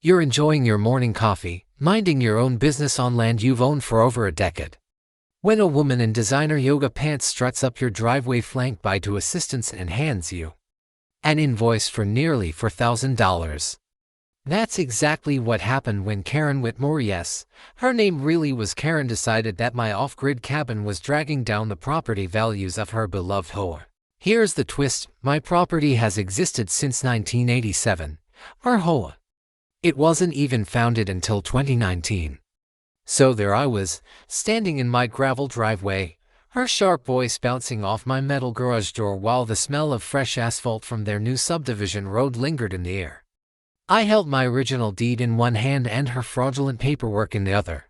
You're enjoying your morning coffee, minding your own business on land you've owned for over a decade. When a woman in designer yoga pants struts up your driveway flanked by two assistants and hands you an invoice for nearly $4,000. That's exactly what happened when Karen Whitmore, yes, her name really was Karen, decided that my off-grid cabin was dragging down the property values of her beloved HOA. Here's the twist: my property has existed since 1987, our HOA. It wasn't even founded until 2019. So there I was, standing in my gravel driveway, her sharp voice bouncing off my metal garage door while the smell of fresh asphalt from their new subdivision road lingered in the air. I held my original deed in one hand and her fraudulent paperwork in the other.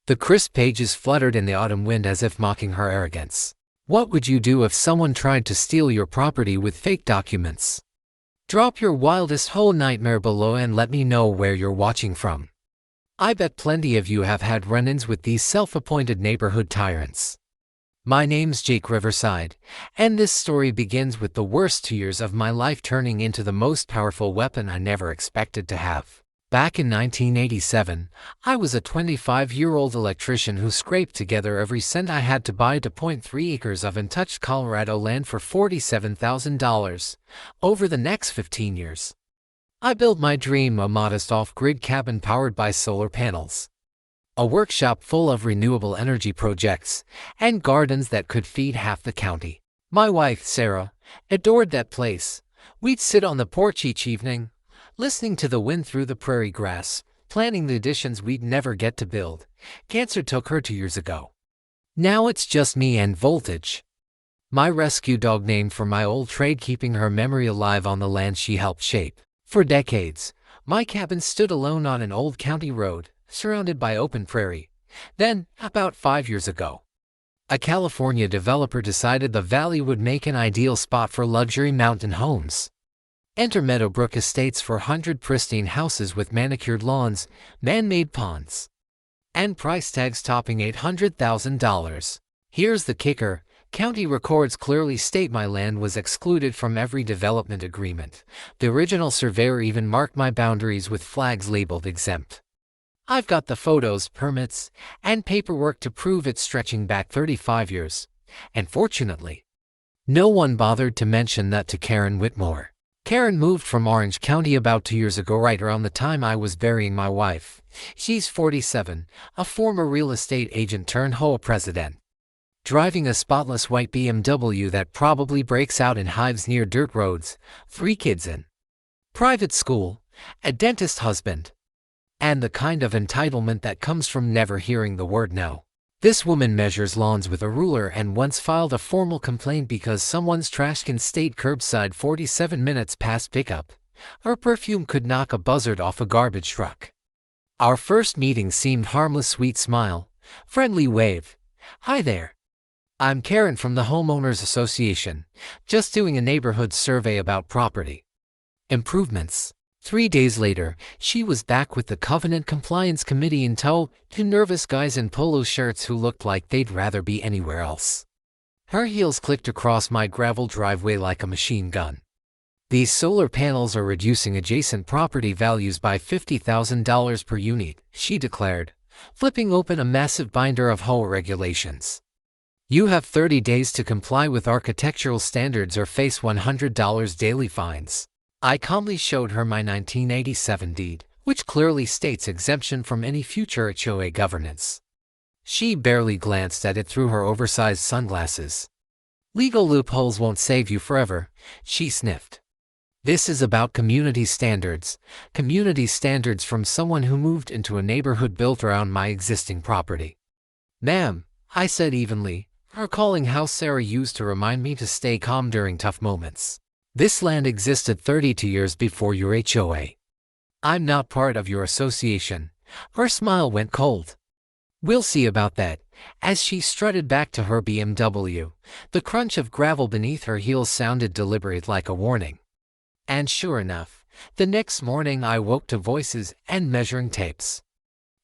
The crisp pages fluttered in the autumn wind as if mocking her arrogance. What would you do if someone tried to steal your property with fake documents? Drop your wildest HOA nightmare below and let me know where you're watching from. I bet plenty of you have had run-ins with these self-appointed neighborhood tyrants. My name's Jake Riverside, and this story begins with the worst 2 years of my life turning into the most powerful weapon I never expected to have. Back in 1987, I was a 25-year-old electrician who scraped together every cent I had to buy 2.3 acres of untouched Colorado land for $47,000. Over the next 15 years, I built my dream, a modest off-grid cabin powered by solar panels, a workshop full of renewable energy projects, and gardens that could feed half the county. My wife, Sarah, adored that place. We'd sit on the porch each evening, listening to the wind through the prairie grass, planning the additions we'd never get to build. Cancer took her 2 years ago. Now it's just me and Voltage, my rescue dog named for my old trade, keeping her memory alive on the land she helped shape. For decades, my cabin stood alone on an old county road, surrounded by open prairie. Then, about 5 years ago, a California developer decided the valley would make an ideal spot for luxury mountain homes. Enter Meadowbrook Estates, 400 pristine houses with manicured lawns, man-made ponds, and price tags topping $800,000. Here's the kicker: county records clearly state my land was excluded from every development agreement. The original surveyor even marked my boundaries with flags labeled exempt. I've got the photos, permits, and paperwork to prove it, stretching back 35 years. And fortunately, no one bothered to mention that to Karen Whitmore. Karen moved from Orange County about 2 years ago, right around the time I was burying my wife. She's 47, a former real estate agent turned HOA president, driving a spotless white BMW that probably breaks out in hives near dirt roads, 3 kids in private school, a dentist husband, and the kind of entitlement that comes from never hearing the word no. This woman measures lawns with a ruler and once filed a formal complaint because someone's trash can stayed curbside 47 minutes past pickup. Her perfume could knock a buzzard off a garbage truck. Our first meeting seemed harmless: sweet smile, friendly wave. Hi there. I'm Karen from the Homeowners Association, just doing a neighborhood survey about property improvements. 3 days later, she was back with the Covenant Compliance Committee in tow, 2 nervous guys in polo shirts who looked like they'd rather be anywhere else. Her heels clicked across my gravel driveway like a machine gun. These solar panels are reducing adjacent property values by $50,000 per unit, she declared, flipping open a massive binder of HOA regulations. You have 30 days to comply with architectural standards or face $100 daily fines. I calmly showed her my 1987 deed, which clearly states exemption from any future HOA governance. She barely glanced at it through her oversized sunglasses. Legal loopholes won't save you forever, she sniffed. This is about community standards from someone who moved into a neighborhood built around my existing property. Ma'am, I said evenly, recalling how Sarah used to remind me to stay calm during tough moments. This land existed 32 years before your HOA. I'm not part of your association. Her smile went cold. We'll see about that. As she strutted back to her BMW, the crunch of gravel beneath her heels sounded deliberate, like a warning. And sure enough, the next morning I woke to voices and measuring tapes.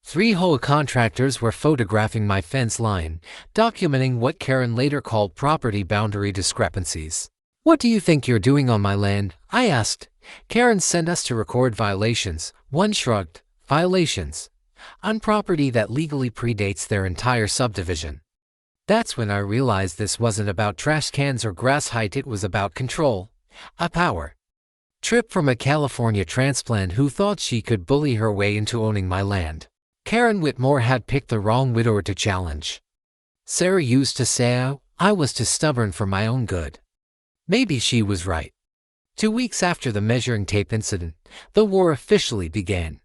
3 HOA contractors were photographing my fence line, documenting what Karen later called property boundary discrepancies. "What do you think you're doing on my land?" I asked. "Karen sent us to record violations. One shrugged, violations. On property that legally predates their entire subdivision. That's when I realized this wasn't about trash cans or grass height, it was about control, a power trip from a California transplant who thought she could bully her way into owning my land. Karen Whitmore had picked the wrong widower to challenge. Sarah used to say I was too stubborn for my own good. Maybe she was right. 2 weeks after the measuring tape incident, the war officially began.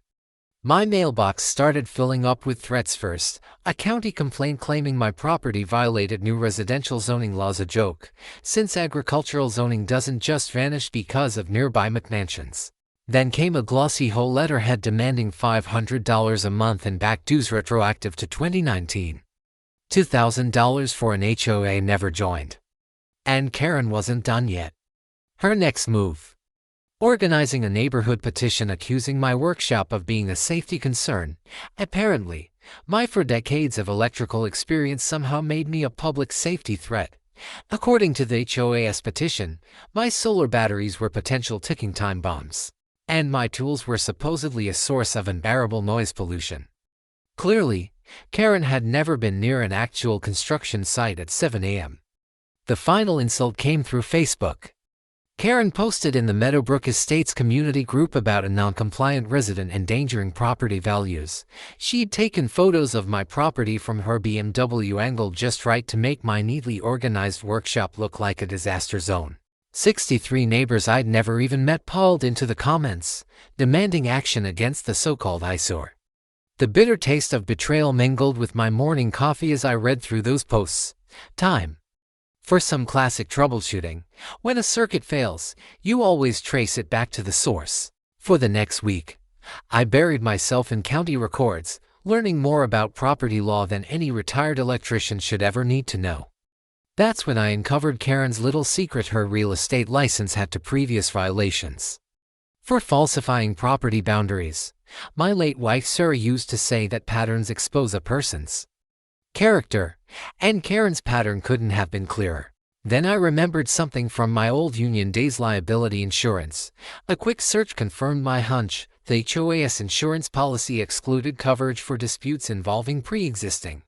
My mailbox started filling up with threats. First, a county complaint claiming my property violated new residential zoning laws, a joke, since agricultural zoning doesn't just vanish because of nearby McMansions. Then came a glossy whole letterhead demanding $500 a month in back dues retroactive to 2019. $2,000 for an HOA never joined. And Karen wasn't done yet. Her next move: organizing a neighborhood petition accusing my workshop of being a safety concern. Apparently, my 4 decades of electrical experience somehow made me a public safety threat. According to the HOA's petition, my solar batteries were potential ticking time bombs, and my tools were supposedly a source of unbearable noise pollution. Clearly, Karen had never been near an actual construction site at 7 a.m. The final insult came through Facebook. Karen posted in the Meadowbrook Estates community group about a non-compliant resident endangering property values. She'd taken photos of my property from her BMW angle just right to make my neatly organized workshop look like a disaster zone. 63 neighbors I'd never even met piled into the comments, demanding action against the so-called eyesore. The bitter taste of betrayal mingled with my morning coffee as I read through those posts. Time for some classic troubleshooting. When a circuit fails, you always trace it back to the source. For the next week, I buried myself in county records, learning more about property law than any retired electrician should ever need to know. That's when I uncovered Karen's little secret: her real estate license had 2 previous violations for falsifying property boundaries. My late wife Sarah used to say that patterns expose a person's character, and Karen's pattern couldn't have been clearer. Then I remembered something from my old union days: liability insurance. A quick search confirmed my hunch. The HOA's insurance policy excluded coverage for disputes involving pre-existing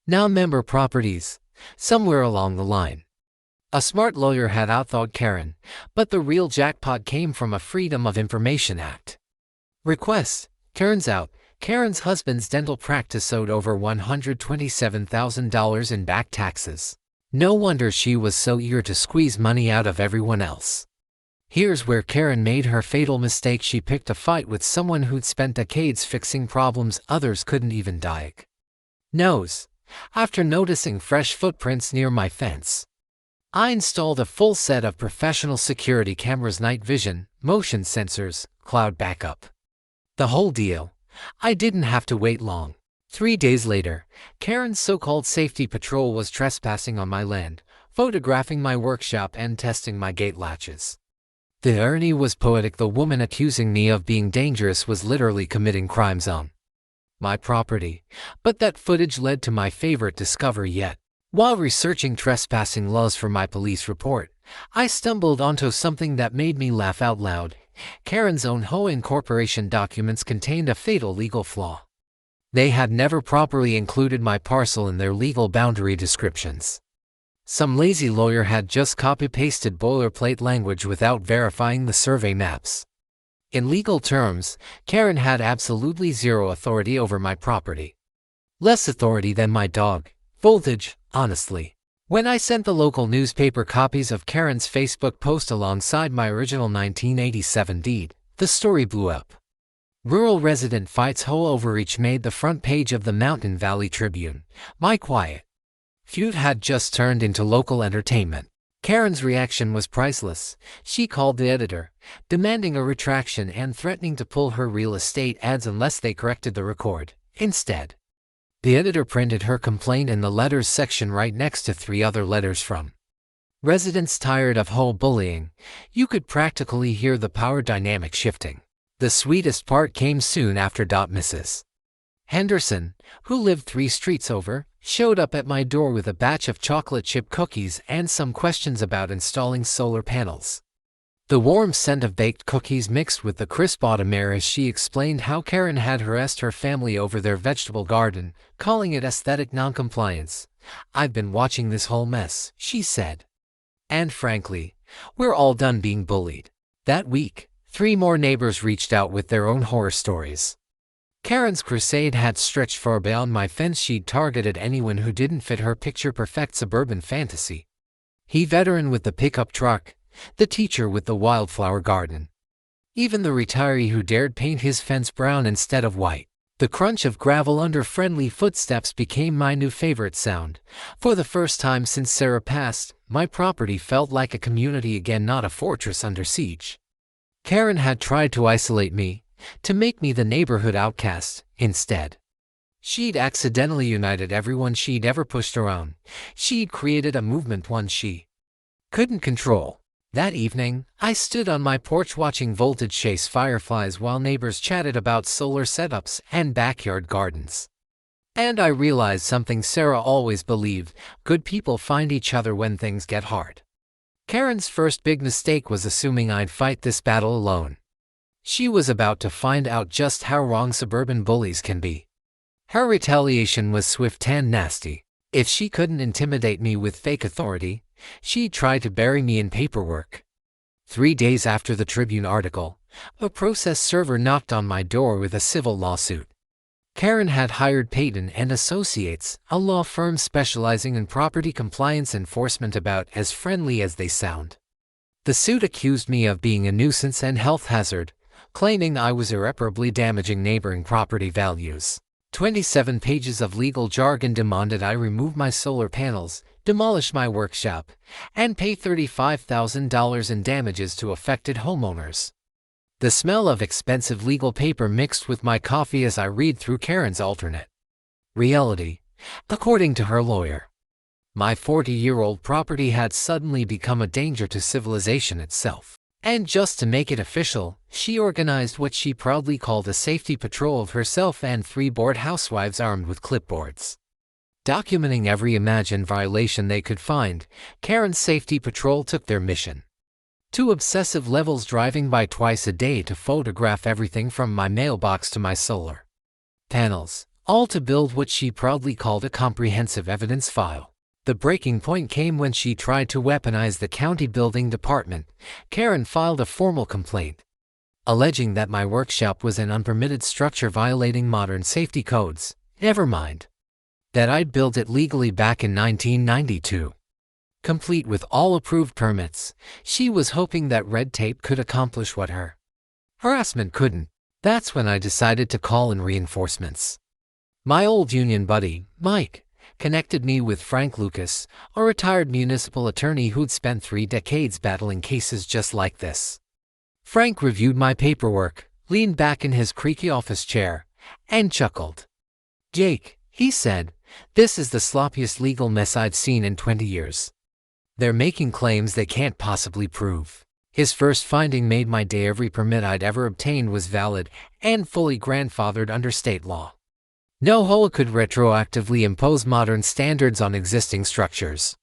non-member properties. Somewhere along the line, a smart lawyer had outthought Karen, but the real jackpot came from a Freedom of Information Act request. Turns out, Karen's husband's dental practice owed over $127,000 in back taxes. No wonder she was so eager to squeeze money out of everyone else. Here's where Karen made her fatal mistake: she picked a fight with someone who'd spent decades fixing problems others couldn't even diagnose. After noticing fresh footprints near my fence, I installed a full set of professional security cameras, night vision, motion sensors, cloud backup. The whole deal. I didn't have to wait long. 3 days later, Karen's so-called safety patrol was trespassing on my land, photographing my workshop and testing my gate latches. The irony was poetic. The woman accusing me of being dangerous was literally committing crimes on my property, but that footage led to my favorite discovery yet. While researching trespassing laws for my police report, I stumbled onto something that made me laugh out loud. Karen's own HOA incorporation documents contained a fatal legal flaw. They had never properly included my parcel in their legal boundary descriptions. Some lazy lawyer had just copy-pasted boilerplate language without verifying the survey maps. In legal terms, Karen had absolutely zero authority over my property. Less authority than my dog. Voltage, honestly. When I sent the local newspaper copies of Karen's Facebook post alongside my original 1987 deed, the story blew up. Rural resident fights HOA overreach made the front page of the Mountain Valley Tribune. My quiet feud had just turned into local entertainment. Karen's reaction was priceless. She called the editor, demanding a retraction and threatening to pull her real estate ads unless they corrected the record. Instead, the editor printed her complaint in the letters section right next to 3 other letters from residents tired of HOA bullying. You could practically hear the power dynamic shifting. The sweetest part came soon after. Mrs. Henderson, who lived 3 streets over, showed up at my door with a batch of chocolate chip cookies and some questions about installing solar panels. The warm scent of baked cookies mixed with the crisp autumn air as she explained how Karen had harassed her family over their vegetable garden, calling it aesthetic noncompliance. "I've been watching this whole mess," she said. "And frankly, we're all done being bullied." That week, 3 more neighbors reached out with their own horror stories. Karen's crusade had stretched far beyond my fence. She'd targeted anyone who didn't fit her picture-perfect suburban fantasy. The veteran with the pickup truck, the teacher with the wildflower garden, even the retiree who dared paint his fence brown instead of white. The crunch of gravel under friendly footsteps became my new favorite sound. For the first time since Sarah passed, my property felt like a community again, not a fortress under siege. Karen had tried to isolate me, to make me the neighborhood outcast. Instead, she'd accidentally united everyone she'd ever pushed around. She'd created a movement one she couldn't control. That evening, I stood on my porch watching voltage chase fireflies while neighbors chatted about solar setups and backyard gardens. And I realized something Sarah always believed: good people find each other when things get hard. Karen's first big mistake was assuming I'd fight this battle alone. She was about to find out just how wrong suburban bullies can be. Her retaliation was swift and nasty. If she couldn't intimidate me with fake authority, she'd try to bury me in paperwork. 3 days after the Tribune article, a process server knocked on my door with a civil lawsuit. Karen had hired Payton and Associates, a law firm specializing in property compliance enforcement, about as friendly as they sound. The suit accused me of being a nuisance and health hazard, claiming I was irreparably damaging neighboring property values. 27 pages of legal jargon demanded I remove my solar panels, demolish my workshop, and pay $35,000 in damages to affected homeowners. The smell of expensive legal paper mixed with my coffee as I read through Karen's alternate reality. According to her lawyer, my 40-year-old property had suddenly become a danger to civilization itself. And just to make it official, she organized what she proudly called a safety patrol of herself and 3 bored housewives armed with clipboards, documenting every imagined violation they could find. Karen's safety patrol took their mission to obsessive levels, driving by twice a day to photograph everything from my mailbox to my solar panels, all to build what she proudly called a comprehensive evidence file. The breaking point came when she tried to weaponize the county building department. Karen filed a formal complaint, alleging that my workshop was an unpermitted structure violating modern safety codes. Never mind that I'd built it legally back in 1992, complete with all approved permits. She was hoping that red tape could accomplish what her harassment couldn't. That's when I decided to call in reinforcements. My old union buddy, Mike, connected me with Frank Lucas, a retired municipal attorney who'd spent 3 decades battling cases just like this. Frank reviewed my paperwork, leaned back in his creaky office chair, and chuckled. "Jake," he said, "this is the sloppiest legal mess I've seen in 20 years. They're making claims they can't possibly prove." His first finding made my day. Every permit I'd ever obtained was valid and fully grandfathered under state law. No HOA could retroactively impose modern standards on existing structures.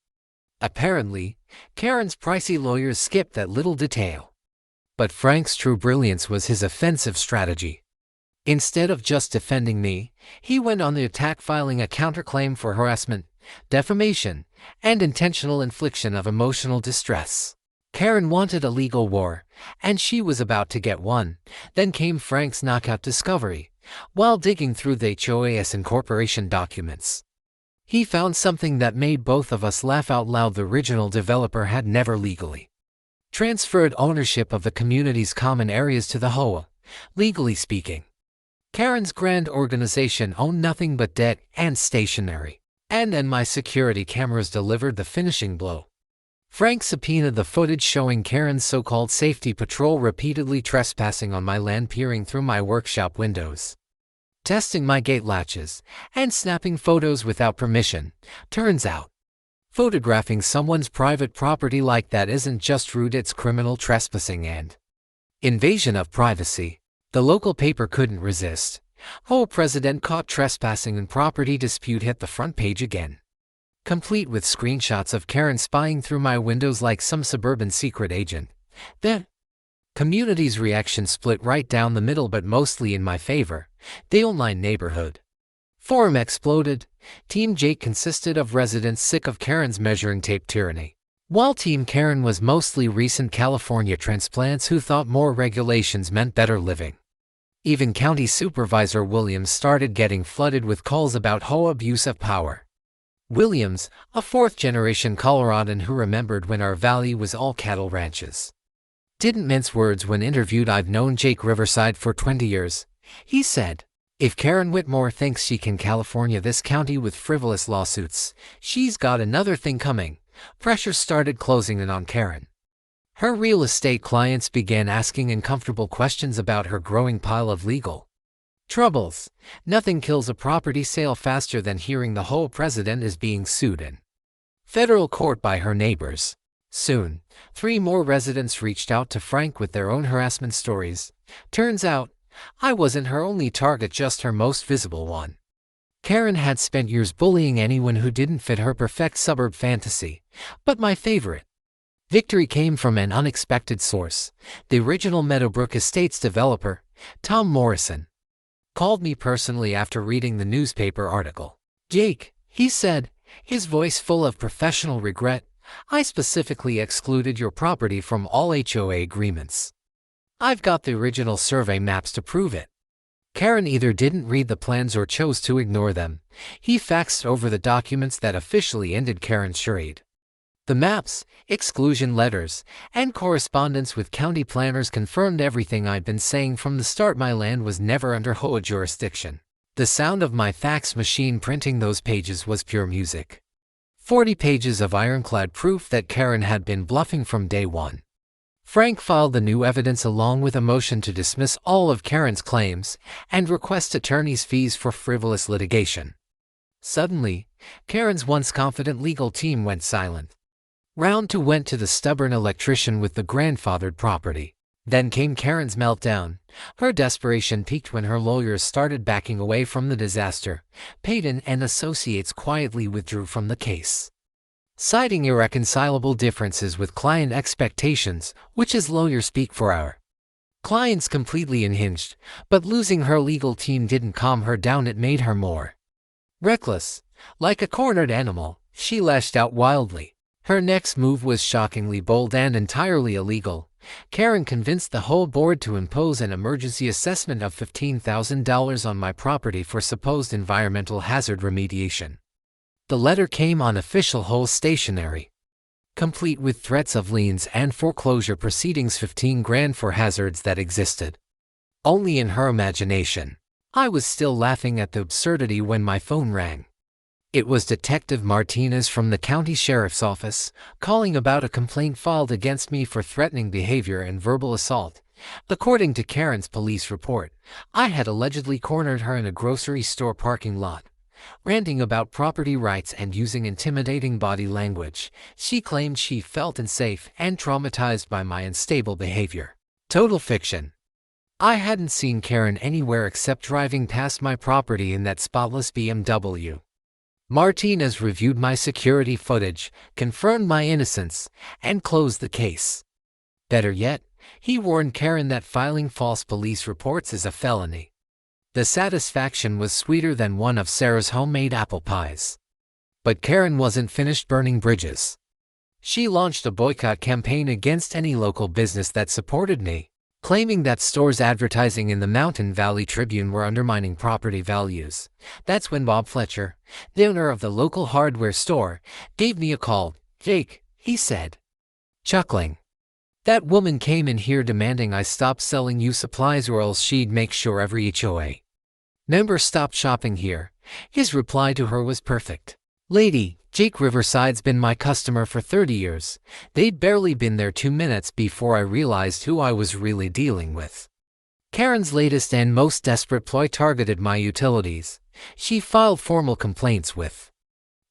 Apparently, Karen's pricey lawyers skipped that little detail. But Frank's true brilliance was his offensive strategy. Instead of just defending me, he went on the attack, filing a counterclaim for harassment, defamation, and intentional infliction of emotional distress. Karen wanted a legal war, and she was about to get one. Then came Frank's knockout discovery. While digging through the HOA's incorporation documents, he found something that made both of us laugh out loud. The original developer had never legally transferred ownership of the community's common areas to the HOA. Legally speaking, Karen's grand organization owned nothing but debt and stationery. And then my security cameras delivered the finishing blow. Frank subpoenaed the footage showing Karen's so-called safety patrol repeatedly trespassing on my land, peering through my workshop windows, testing my gate latches, and snapping photos without permission. Turns out, photographing someone's private property like that isn't just rude, it's criminal trespassing and invasion of privacy. The local paper couldn't resist. HOA president caught trespassing and property dispute hit the front page again, complete with screenshots of Karen spying through my windows like some suburban secret agent. Then, Community's reaction split right down the middle, but mostly in my favor. The online neighborhood forum exploded. Team Jake consisted of residents sick of Karen's measuring tape tyranny, while Team Karen was mostly recent California transplants who thought more regulations meant better living. Even County Supervisor Williams started getting flooded with calls about HOA abuse of power. Williams, a fourth-generation Coloradan who remembered when our valley was all cattle ranches, didn't mince words when interviewed. "I've known Jake Riverside for 20 years, he said. If Karen Whitmore thinks she can California this county with frivolous lawsuits, she's got another thing coming." Pressure started closing in on Karen. Her real estate clients began asking uncomfortable questions about her growing pile of legal troubles. Nothing kills a property sale faster than hearing the HOA president is being sued in federal court by her neighbors. Soon, 3 more residents reached out to Frank with their own harassment stories. Turns out, I wasn't her only target, just her most visible one. Karen had spent years bullying anyone who didn't fit her perfect suburb fantasy, but my favorite victory came from an unexpected source. The original Meadowbrook Estates developer, Tom Morrison, called me personally after reading the newspaper article. "Jake," he said, his voice full of professional regret, "I specifically excluded your property from all HOA agreements. I've got the original survey maps to prove it." Karen either didn't read the plans or chose to ignore them. He faxed over the documents that officially ended Karen's charade. The maps, exclusion letters, and correspondence with county planners confirmed everything I'd been saying from the start. My land was never under HOA jurisdiction. The sound of my fax machine printing those pages was pure music. 40 pages of ironclad proof that Karen had been bluffing from day one. Frank filed the new evidence along with a motion to dismiss all of Karen's claims and request attorney's fees for frivolous litigation. Suddenly, Karen's once confident legal team went silent. Round 2 went to the stubborn electrician with the grandfathered property. Then came Karen's meltdown. Her desperation peaked when her lawyers started backing away from the disaster. Payton and Associates quietly withdrew from the case, citing irreconcilable differences with client expectations, which is lawyer speak for our clients. Completely unhinged, but losing her legal team didn't calm her down, it made her more reckless. Like a cornered animal, she lashed out wildly. Her next move was shockingly bold and entirely illegal. Karen convinced the whole board to impose an emergency assessment of $15,000 on my property for supposed environmental hazard remediation. The letter came on official HOA stationery, complete with threats of liens and foreclosure proceedings. 15 grand for hazards that existed only in her imagination. I was still laughing at the absurdity when my phone rang. It was Detective Martinez from the county sheriff's office, calling about a complaint filed against me for threatening behavior and verbal assault. According to Karen's police report, I had allegedly cornered her in a grocery store parking lot, ranting about property rights and using intimidating body language. She claimed she felt unsafe and traumatized by my unstable behavior. Total fiction. I hadn't seen Karen anywhere except driving past my property in that spotless BMW. Martinez reviewed my security footage, confirmed my innocence, and closed the case. Better yet, he warned Karen that filing false police reports is a felony. The satisfaction was sweeter than one of Sarah's homemade apple pies. But Karen wasn't finished burning bridges. She launched a boycott campaign against any local business that supported me, claiming that stores advertising in the Mountain Valley Tribune were undermining property values. That's when Bob Fletcher, the owner of the local hardware store, gave me a call. "Jake," he said, chuckling, "that woman came in here demanding I stop selling you supplies or else she'd make sure every HOA member stopped shopping here." His reply to her was perfect. "Lady, Jake Riverside's been my customer for 30 years. They'd barely been there 2 minutes before I realized who I was really dealing with." Karen's latest and most desperate ploy targeted my utilities. She filed formal complaints with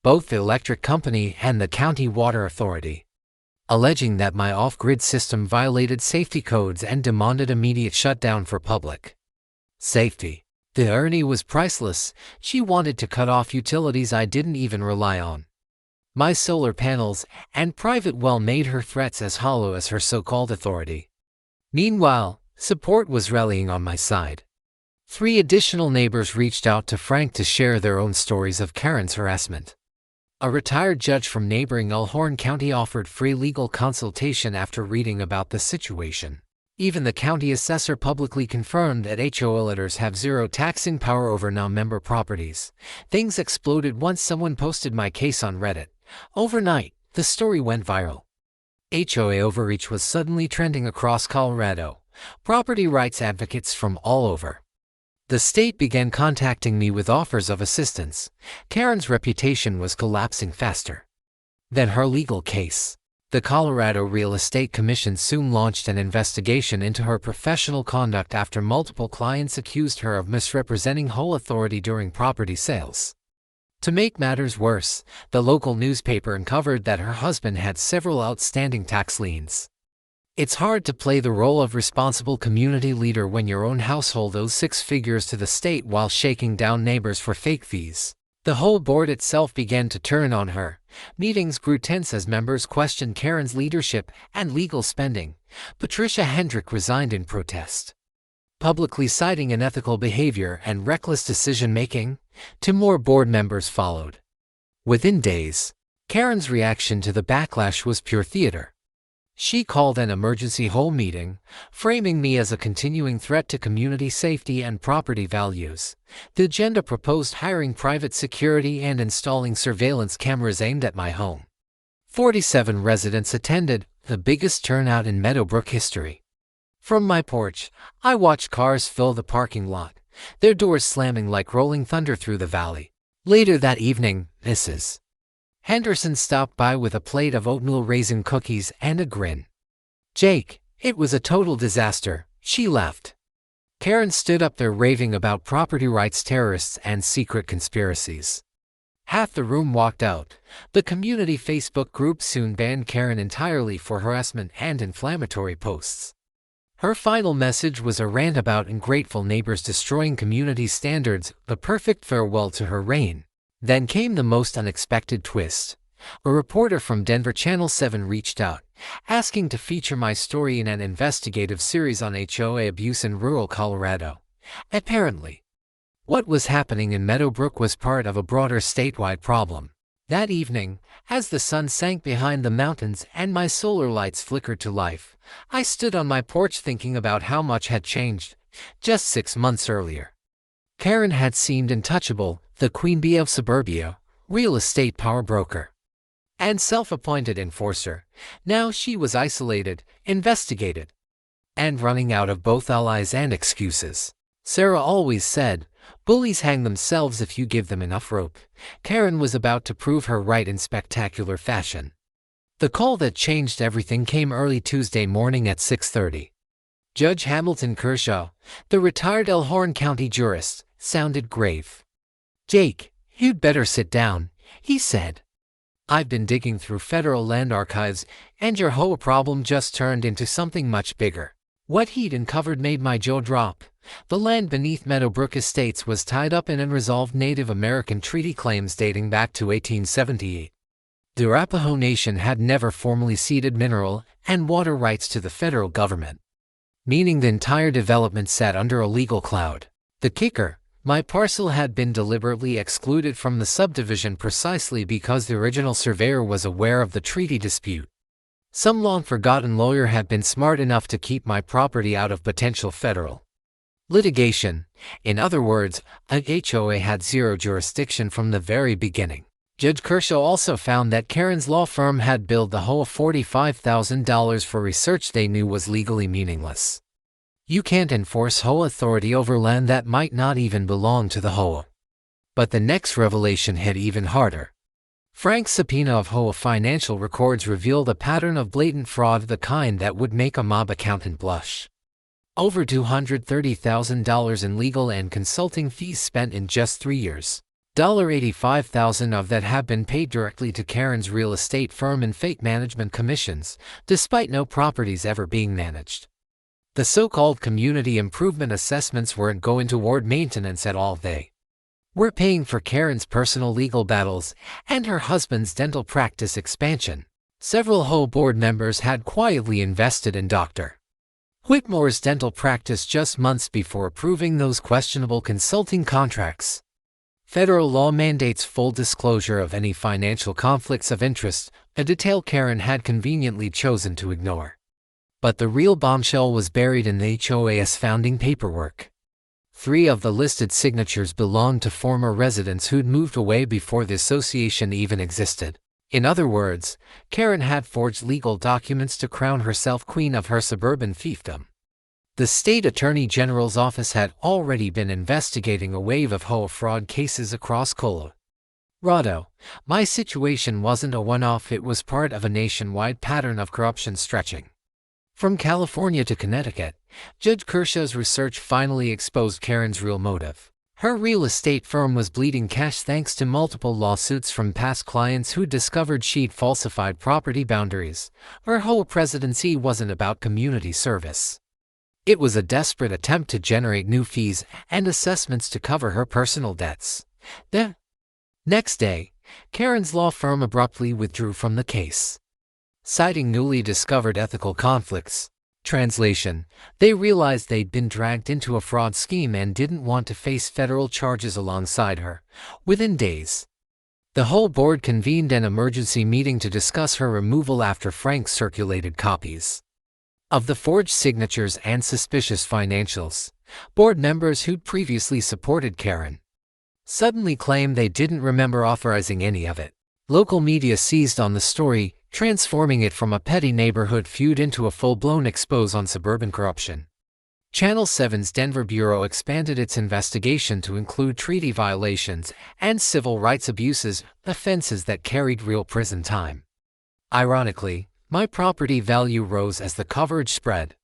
both the electric company and the county water authority, alleging that my off-grid system violated safety codes and demanded immediate shutdown for public safety. The irony was priceless. She wanted to cut off utilities I didn't even rely on. My solar panels and private well made her threats as hollow as her so-called authority. Meanwhile, support was rallying on my side. 3 additional neighbors reached out to Frank to share their own stories of Karen's harassment. A retired judge from neighboring Elkhorn County offered free legal consultation after reading about the situation. Even the county assessor publicly confirmed that HOA letters have zero taxing power over non-member properties. Things exploded once someone posted my case on Reddit. Overnight, the story went viral. HOA overreach was suddenly trending across Colorado. Property rights advocates from all over the state began contacting me with offers of assistance. Karen's reputation was collapsing faster than her legal case. The Colorado Real Estate Commission soon launched an investigation into her professional conduct after multiple clients accused her of misrepresenting HOA authority during property sales. To make matters worse, the local newspaper uncovered that her husband had several outstanding tax liens. It's hard to play the role of responsible community leader when your own household owes 6 figures to the state while shaking down neighbors for fake fees. The whole board itself began to turn on her. Meetings grew tense as members questioned Karen's leadership and legal spending. Patricia Hendrick resigned in protest, publicly citing unethical behavior and reckless decision-making. 2 more board members followed. Within days, Karen's reaction to the backlash was pure theater. She called an emergency HOA meeting, framing me as a continuing threat to community safety and property values. The agenda proposed hiring private security and installing surveillance cameras aimed at my home. 47 residents attended, the biggest turnout in Meadowbrook history. From my porch, I watched cars fill the parking lot, their doors slamming like rolling thunder through the valley. Later that evening, Mrs. Henderson stopped by with a plate of oatmeal raisin cookies and a grin. "Jake, it was a total disaster," she left. Karen stood up there raving about property rights terrorists and secret conspiracies. Half the room walked out. The community Facebook group soon banned Karen entirely for harassment and inflammatory posts. Her final message was a rant about ungrateful neighbors destroying community standards, the perfect farewell to her reign. Then came the most unexpected twist. A reporter from Denver Channel 7 reached out, asking to feature my story in an investigative series on HOA abuse in rural Colorado. Apparently, what was happening in Meadowbrook was part of a broader statewide problem. That evening, as the sun sank behind the mountains and my solar lights flickered to life, I stood on my porch thinking about how much had changed just 6 months earlier. Karen had seemed untouchable, the queen bee of suburbia, real estate power broker, and self-appointed enforcer. Now she was isolated, investigated, and running out of both allies and excuses. Sarah always said, "Bullies hang themselves if you give them enough rope." Karen was about to prove her right in spectacular fashion. The call that changed everything came early Tuesday morning at 6:30. Judge Hamilton Kershaw, the retired Elkhorn County jurist, sounded grave. "Jake, you'd better sit down," he said. "I've been digging through federal land archives, and your HOA problem just turned into something much bigger." What he'd uncovered made my jaw drop. The land beneath Meadowbrook Estates was tied up in unresolved Native American treaty claims dating back to 1878. The Arapaho Nation had never formally ceded mineral and water rights to the federal government, meaning the entire development sat under a legal cloud. The kicker: my parcel had been deliberately excluded from the subdivision precisely because the original surveyor was aware of the treaty dispute. Some long-forgotten lawyer had been smart enough to keep my property out of potential federal litigation. In other words, a HOA had zero jurisdiction from the very beginning. Judge Kershaw also found that Karen's law firm had billed the HOA $45,000 for research they knew was legally meaningless. You can't enforce HOA authority over land that might not even belong to the HOA. But the next revelation hit even harder. Frank's subpoena of HOA financial records revealed a pattern of blatant fraud of the kind that would make a mob accountant blush. Over $230,000 in legal and consulting fees spent in just 3 years. $85,000 of that have been paid directly to Karen's real estate firm in fake management commissions, despite no properties ever being managed. The so-called community improvement assessments weren't going toward maintenance at all. They were paying for Karen's personal legal battles and her husband's dental practice expansion. Several HOA board members had quietly invested in Dr. Whitmore's dental practice just months before approving those questionable consulting contracts. Federal law mandates full disclosure of any financial conflicts of interest, a detail Karen had conveniently chosen to ignore. But the real bombshell was buried in the HOA's founding paperwork. 3 of the listed signatures belonged to former residents who'd moved away before the association even existed. In other words, Karen had forged legal documents to crown herself queen of her suburban fiefdom. The state attorney general's office had already been investigating a wave of HOA fraud cases across Colorado. My situation wasn't a one-off, it was part of a nationwide pattern of corruption stretching from California to Connecticut. Judge Kershaw's research finally exposed Karen's real motive. Her real estate firm was bleeding cash thanks to multiple lawsuits from past clients who discovered she'd falsified property boundaries. Her whole presidency wasn't about community service. It was a desperate attempt to generate new fees and assessments to cover her personal debts. The next day, Karen's law firm abruptly withdrew from the case, citing newly discovered ethical conflicts. Translation: they realized they'd been dragged into a fraud scheme and didn't want to face federal charges alongside her. Within days, the whole board convened an emergency meeting to discuss her removal after Frank circulated copies of the forged signatures and suspicious financials. Board members who'd previously supported Karen suddenly claimed they didn't remember authorizing any of it. Local media seized on the story, transforming it from a petty neighborhood feud into a full-blown expose on suburban corruption. Channel 7's Denver bureau expanded its investigation to include treaty violations and civil rights abuses, offenses that carried real prison time. Ironically, my property value rose as the coverage spread.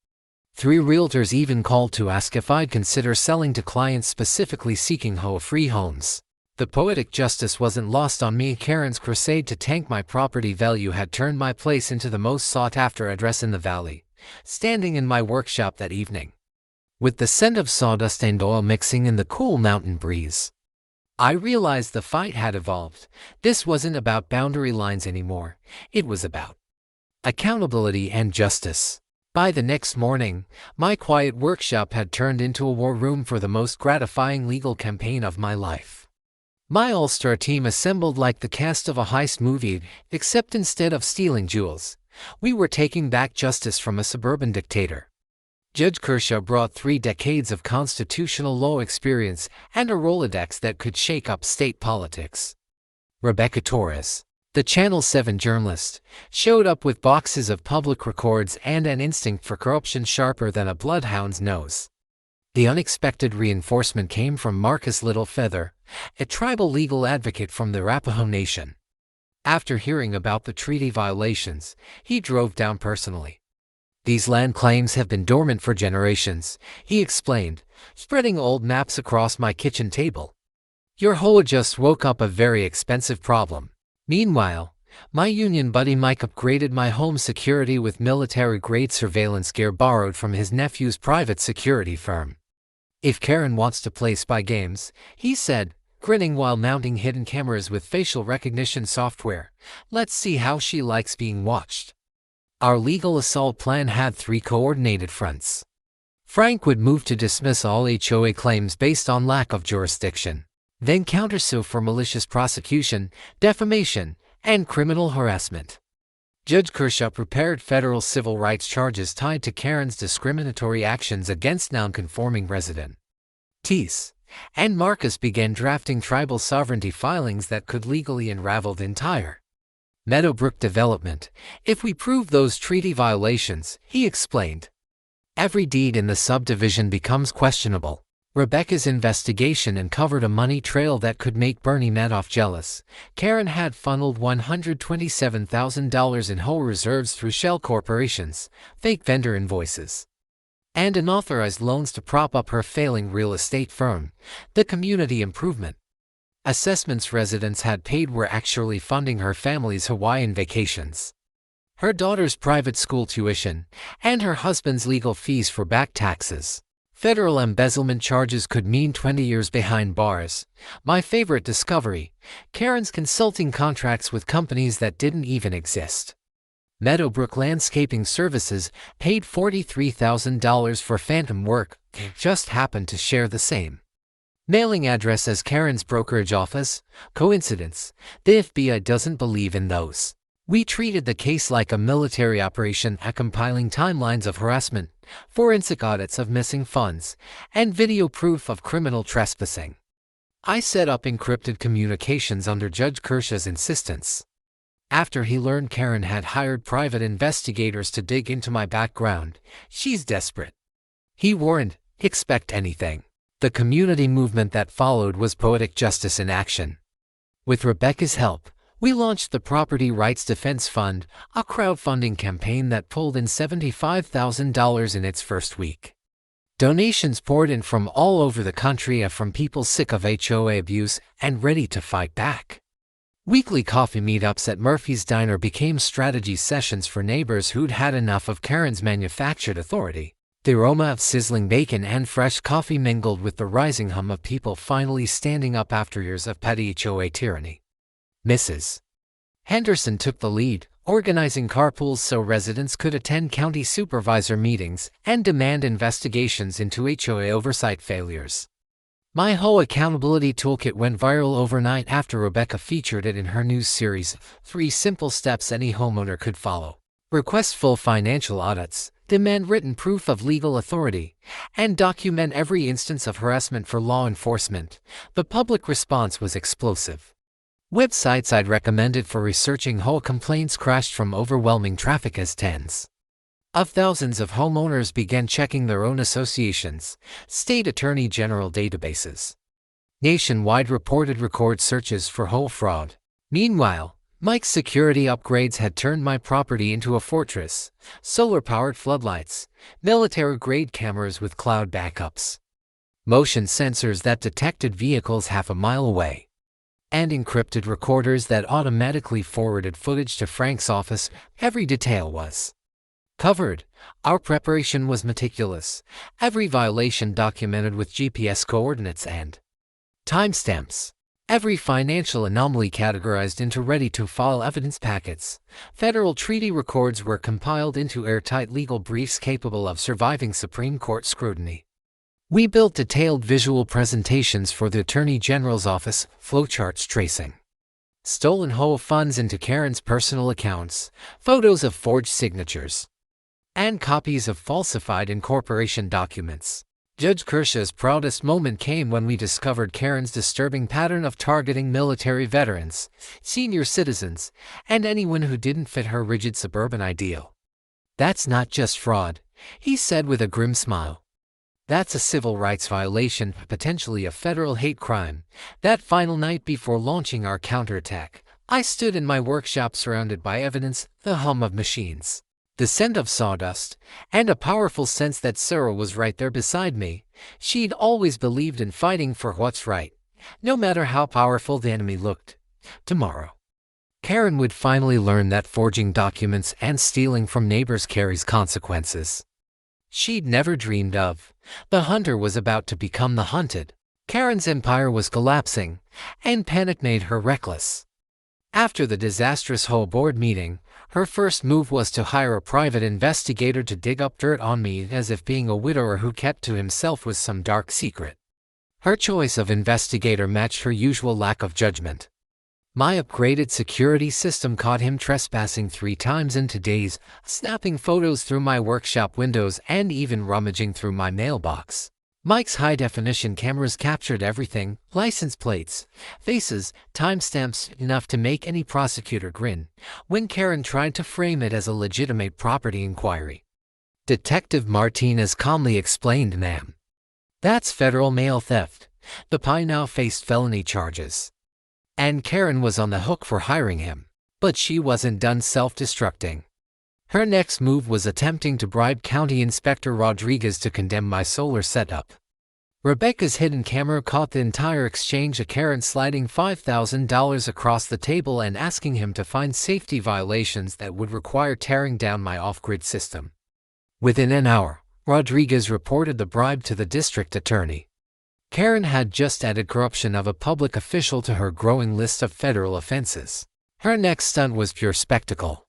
3 realtors even called to ask if I'd consider selling to clients specifically seeking HOA-free homes. The poetic justice wasn't lost on me. Karen's crusade to tank my property value had turned my place into the most sought-after address in the valley. Standing in my workshop that evening, with the scent of sawdust and oil mixing in the cool mountain breeze, I realized the fight had evolved. This wasn't about boundary lines anymore. It was about accountability and justice. By the next morning, my quiet workshop had turned into a war room for the most gratifying legal campaign of my life. My all-star team assembled like the cast of a heist movie, except instead of stealing jewels, we were taking back justice from a suburban dictator. Judge Kershaw brought 3 decades of constitutional law experience and a Rolodex that could shake up state politics. Rebecca Torres, the Channel 7 journalist, showed up with boxes of public records and an instinct for corruption sharper than a bloodhound's nose. The unexpected reinforcement came from Marcus Littlefeather, a tribal legal advocate from the Arapaho Nation. After hearing about the treaty violations, he drove down personally. These land claims have been dormant for generations, he explained, spreading old maps across my kitchen table. Your HOA just woke up a very expensive problem. Meanwhile, my union buddy Mike upgraded my home security with military-grade surveillance gear borrowed from his nephew's private security firm. If Karen wants to play spy games, he said, grinning while mounting hidden cameras with facial recognition software, let's see how she likes being watched. Our legal assault plan had 3 coordinated fronts. Frank would move to dismiss all HOA claims based on lack of jurisdiction, then countersue for malicious prosecution, defamation, and criminal harassment. Judge Kershaw prepared federal civil rights charges tied to Karen's discriminatory actions against non-conforming residents. And Marcus began drafting tribal sovereignty filings that could legally unravel the entire Meadowbrook development. If we prove those treaty violations, he explained, every deed in the subdivision becomes questionable. Rebecca's investigation uncovered a money trail that could make Bernie Madoff jealous. Karen had funneled $127,000 in HOA reserves through shell corporations, fake vendor invoices, and unauthorized loans to prop up her failing real estate firm. The community improvement assessments residents had paid were actually funding her family's Hawaiian vacations, her daughter's private school tuition, and her husband's legal fees for back taxes. Federal embezzlement charges could mean 20 years behind bars. My favorite discovery, Karen's consulting contracts with companies that didn't even exist. Meadowbrook Landscaping Services paid $43,000 for phantom work, just happened to share the same mailing address as Karen's brokerage office. Coincidence? The FBI doesn't believe in those. We treated the case like a military operation, compiling timelines of harassment, forensic audits of missing funds, and video proof of criminal trespassing. I set up encrypted communications under Judge Kirsch's insistence. After he learned Karen had hired private investigators to dig into my background, she's desperate. He warned, expect anything. The community movement that followed was poetic justice in action. With Rebecca's help, we launched the Property Rights Defense Fund, a crowdfunding campaign that pulled in $75,000 in its first week. Donations poured in from all over the country and from people sick of HOA abuse and ready to fight back. Weekly coffee meetups at Murphy's Diner became strategy sessions for neighbors who'd had enough of Karen's manufactured authority. The aroma of sizzling bacon and fresh coffee mingled with the rising hum of people finally standing up after years of petty HOA tyranny. Mrs. Henderson took the lead, organizing carpools so residents could attend county supervisor meetings and demand investigations into HOA oversight failures. My HOA accountability toolkit went viral overnight after Rebecca featured it in her news series, 3 Simple Steps Any Homeowner Could Follow. Request full financial audits, demand written proof of legal authority, and document every instance of harassment for law enforcement. The public response was explosive. Websites I'd recommended for researching HOA complaints crashed from overwhelming traffic as tens of thousands of homeowners began checking their own associations, state attorney general databases. Nationwide reported record searches for HOA fraud. Meanwhile, Mike's security upgrades had turned my property into a fortress: solar-powered floodlights, military-grade cameras with cloud backups, motion sensors that detected vehicles half a mile away, and encrypted recorders that automatically forwarded footage to Frank's office. Every detail was covered. Our preparation was meticulous, every violation documented with GPS coordinates and timestamps. Every financial anomaly categorized into ready-to-file evidence packets. Federal treaty records were compiled into airtight legal briefs capable of surviving Supreme Court scrutiny. We built detailed visual presentations for the Attorney General's office, flowcharts tracing stolen HOA funds into Karen's personal accounts, photos of forged signatures, and copies of falsified incorporation documents. Judge Kirsch's proudest moment came when we discovered Karen's disturbing pattern of targeting military veterans, senior citizens, and anyone who didn't fit her rigid suburban ideal. "That's not just fraud," he said with a grim smile. "That's a civil rights violation, potentially a federal hate crime." That final night before launching our counterattack, I stood in my workshop surrounded by evidence, the hum of machines, the scent of sawdust, and a powerful sense that Sarah was right there beside me. She'd always believed in fighting for what's right, no matter how powerful the enemy looked. Tomorrow, Karen would finally learn that forging documents and stealing from neighbors carries consequences she'd never dreamed of. The hunter was about to become the hunted. Karen's empire was collapsing, and panic made her reckless. After the disastrous HOA board meeting, her first move was to hire a private investigator to dig up dirt on me, as if being a widower who kept to himself was some dark secret. Her choice of investigator matched her usual lack of judgment. My upgraded security system caught him trespassing 3 times in 2 days, snapping photos through my workshop windows and even rummaging through my mailbox. Mike's high-definition cameras captured everything: license plates, faces, timestamps, enough to make any prosecutor grin when Karen tried to frame it as a legitimate property inquiry. Detective Martinez calmly explained, "Ma'am, that's federal mail theft." The Pi now faced felony charges, and Karen was on the hook for hiring him. But she wasn't done self-destructing. Her next move was attempting to bribe County Inspector Rodriguez to condemn my solar setup. Rebecca's hidden camera caught the entire exchange, a Karen sliding $5,000 across the table and asking him to find safety violations that would require tearing down my off-grid system. Within an hour, Rodriguez reported the bribe to the district attorney. Karen had just added corruption of a public official to her growing list of federal offenses. Her next stunt was pure spectacle.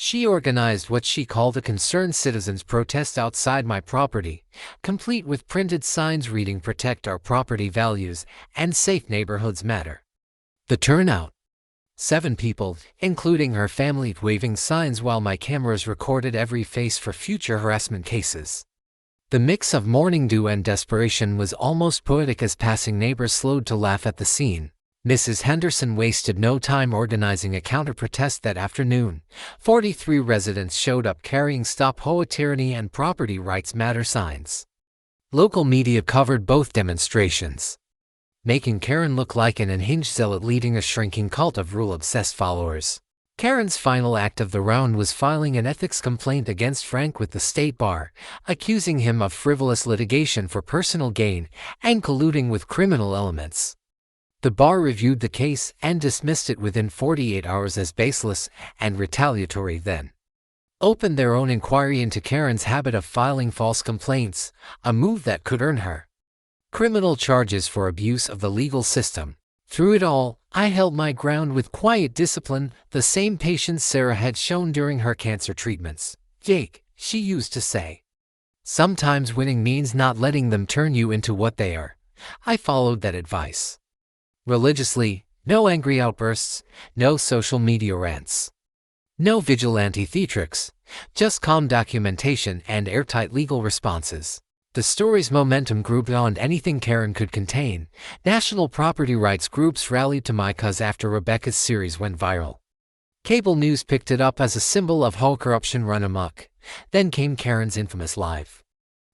She organized what she called a concerned citizens protest outside my property, complete with printed signs reading "Protect our property values" and "Safe neighborhoods matter." The turnout: 7 people, including her family, waving signs while my cameras recorded every face for future harassment cases. The mix of morning dew and desperation was almost poetic as passing neighbors slowed to laugh at the scene. Mrs. Henderson wasted no time organizing a counter-protest that afternoon. 43 residents showed up carrying "Stop HOA Tyranny" and "Property Rights Matter" signs. Local media covered both demonstrations, making Karen look like an unhinged zealot leading a shrinking cult of rule-obsessed followers. Karen's final act of the round was filing an ethics complaint against Frank with the state bar, accusing him of frivolous litigation for personal gain and colluding with criminal elements. The bar reviewed the case and dismissed it within 48 hours as baseless and retaliatory, then opened their own inquiry into Karen's habit of filing false complaints, a move that could earn her criminal charges for abuse of the legal system. Through it all, I held my ground with quiet discipline, the same patience Sarah had shown during her cancer treatments. "Jake," she used to say, "sometimes winning means not letting them turn you into what they are." I followed that advice religiously. No angry outbursts, no social media rants, no vigilante theatrics, just calm documentation and airtight legal responses. The story's momentum grew beyond anything Karen could contain. National property rights groups rallied to my cause after Rebecca's series went viral. Cable news picked it up as a symbol of HOA corruption run amok. Then came Karen's infamous live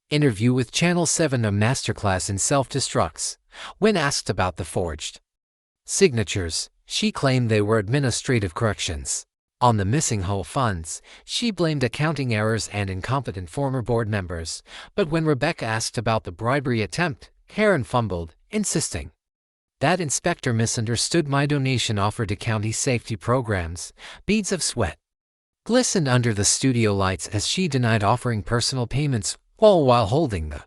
interview with Channel 7, a masterclass in self-destructs. When asked about the forged signatures, she claimed they were administrative corrections. On the missing HOA funds, she blamed accounting errors and incompetent former board members. But when Rebecca asked about the bribery attempt, Karen fumbled, insisting that inspector misunderstood my donation offer to county safety programs. Beads of sweat glistened under the studio lights as she denied offering personal payments, all while holding the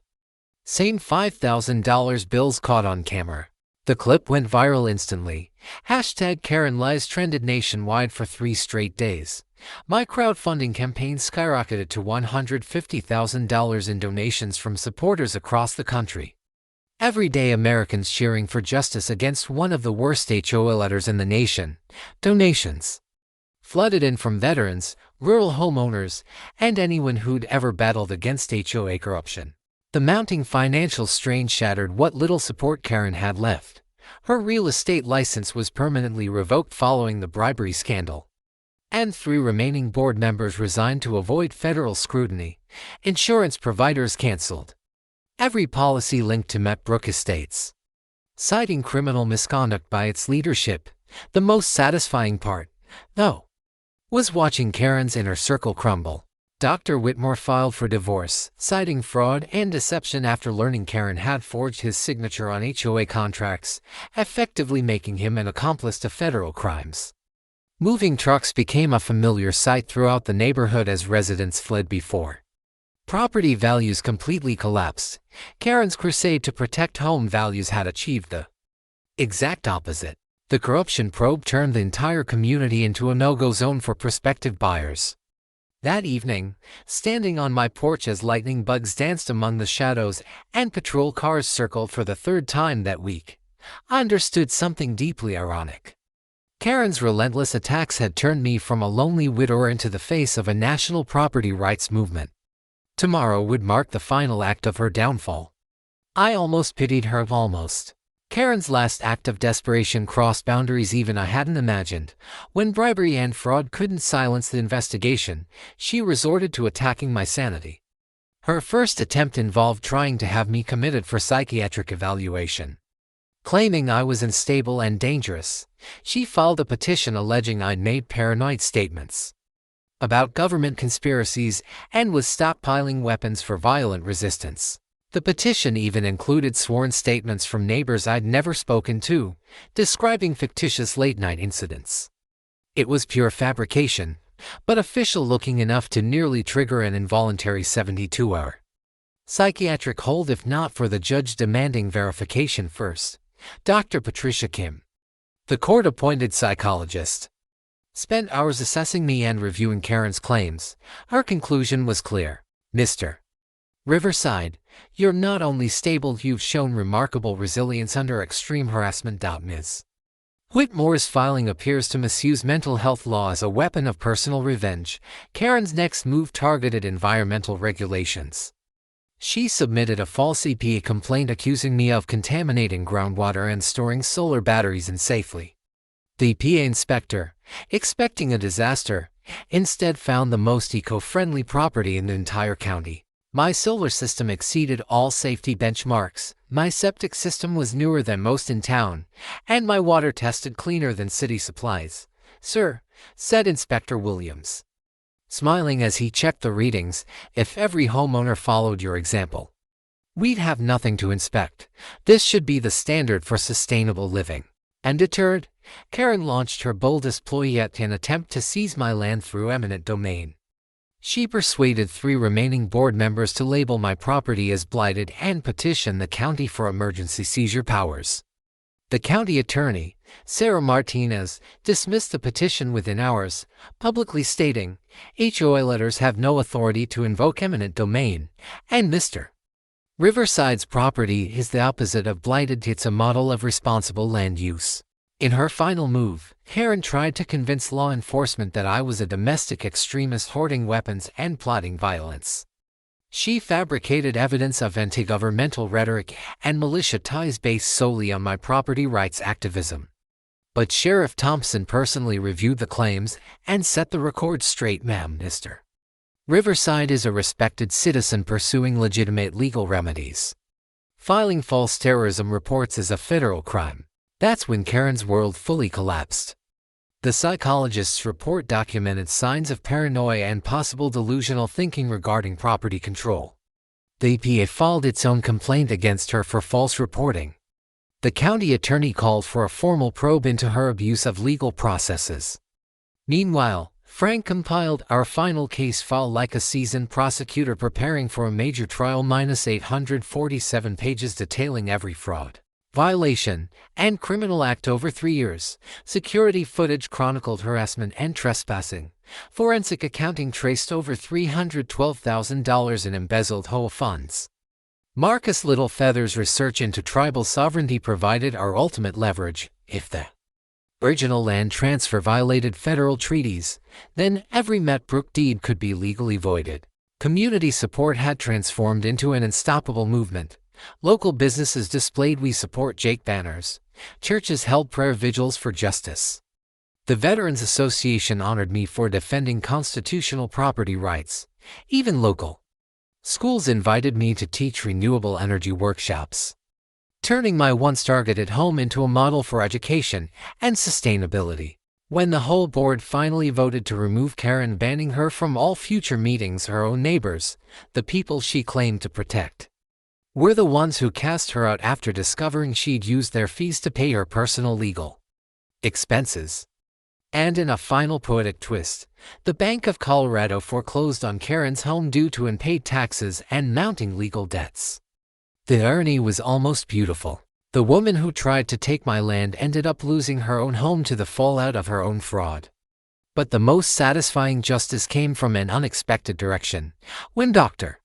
same $5,000 bills caught on camera. The clip went viral instantly. #Karen Lies trended nationwide for 3 straight days. My crowdfunding campaign skyrocketed to $150,000 in donations from supporters across the country. Everyday Americans cheering for justice against one of the worst HOA letters in the nation. Donations flooded in from veterans, rural homeowners, and anyone who'd ever battled against HOA corruption. The mounting financial strain shattered what little support Karen had left. Her real estate license was permanently revoked following the bribery scandal, and 3 remaining board members resigned to avoid federal scrutiny. Insurance providers canceled every policy linked to Metbrook Estates, citing criminal misconduct by its leadership. The most satisfying part, though, was watching Karen's inner circle crumble. Dr. Whitmore filed for divorce, citing fraud and deception after learning Karen had forged his signature on HOA contracts, effectively making him an accomplice to federal crimes. Moving trucks became a familiar sight throughout the neighborhood as residents fled before property values completely collapsed. Karen's crusade to protect home values had achieved the exact opposite. The corruption probe turned the entire community into a no-go zone for prospective buyers. That evening, standing on my porch as lightning bugs danced among the shadows and patrol cars circled for the 3rd time that week, I understood something deeply ironic. Karen's relentless attacks had turned me from a lonely widower into the face of a national property rights movement. Tomorrow would mark the final act of her downfall. I almost pitied her, almost. Karen's last act of desperation crossed boundaries even I hadn't imagined. When bribery and fraud couldn't silence the investigation, she resorted to attacking my sanity. Her first attempt involved trying to have me committed for psychiatric evaluation. Claiming I was unstable and dangerous, she filed a petition alleging I'd made paranoid statements about government conspiracies and was stockpiling weapons for violent resistance. The petition even included sworn statements from neighbors I'd never spoken to, describing fictitious late-night incidents. It was pure fabrication, but official-looking enough to nearly trigger an involuntary 72-hour psychiatric hold if not for the judge demanding verification first. Dr. Patricia Kim, the court-appointed psychologist, spent hours assessing me and reviewing Karen's claims. Her conclusion was clear. Mr. Riverside, you're not only stable, you've shown remarkable resilience under extreme harassment. Ms. Whitmore's filing appears to misuse mental health law as a weapon of personal revenge. Karen's next move targeted environmental regulations. She submitted a false EPA complaint accusing me of contaminating groundwater and storing solar batteries unsafely. The EPA inspector, expecting a disaster, instead found the most eco-friendly property in the entire county. My solar system exceeded all safety benchmarks, my septic system was newer than most in town, and my water tested cleaner than city supplies. Sir, said Inspector Williams, smiling as he checked the readings, if every homeowner followed your example, we'd have nothing to inspect. This should be the standard for sustainable living. And deterred, Karen launched her boldest ploy yet in an attempt to seize my land through eminent domain. She persuaded 3 remaining board members to label my property as blighted and petition the county for emergency seizure powers. The county attorney, Sarah Martinez, dismissed the petition within hours, publicly stating, HOA letters have no authority to invoke eminent domain, and Mr. Riverside's property is the opposite of blighted. It's a model of responsible land use. In her final move, Karen tried to convince law enforcement that I was a domestic extremist hoarding weapons and plotting violence. She fabricated evidence of anti-governmental rhetoric and militia ties based solely on my property rights activism. But Sheriff Thompson personally reviewed the claims and set the record straight. Mr. Riverside is a respected citizen pursuing legitimate legal remedies. Filing false terrorism reports is a federal crime. That's when Karen's world fully collapsed. The psychologist's report documented signs of paranoia and possible delusional thinking regarding property control. The EPA filed its own complaint against her for false reporting. The county attorney called for a formal probe into her abuse of legal processes. Meanwhile, Frank compiled our final case file like a seasoned prosecutor preparing for a major trial. 847 pages detailing every fraud, violation, and criminal act over 3 years. Security footage chronicled harassment and trespassing. Forensic accounting traced over $312,000 in embezzled HOA funds. Marcus Littlefeather's research into tribal sovereignty provided our ultimate leverage. If the original land transfer violated federal treaties, then every Metbrook deed could be legally voided. Community support had transformed into an unstoppable movement. Local businesses displayed "We Support Jake" banners. Churches held prayer vigils for justice. The Veterans Association honored me for defending constitutional property rights. Even local schools invited me to teach renewable energy workshops, turning my once targeted home into a model for education and sustainability. When the whole board finally voted to remove Karen, banning her from all future meetings, her own neighbors, the people she claimed to protect, were the ones who cast her out after discovering she'd used their fees to pay her personal legal expenses. And in a final poetic twist, the Bank of Colorado foreclosed on Karen's home due to unpaid taxes and mounting legal debts. The irony was almost beautiful. The woman who tried to take my land ended up losing her own home to the fallout of her own fraud. But the most satisfying justice came from an unexpected direction. When Dr.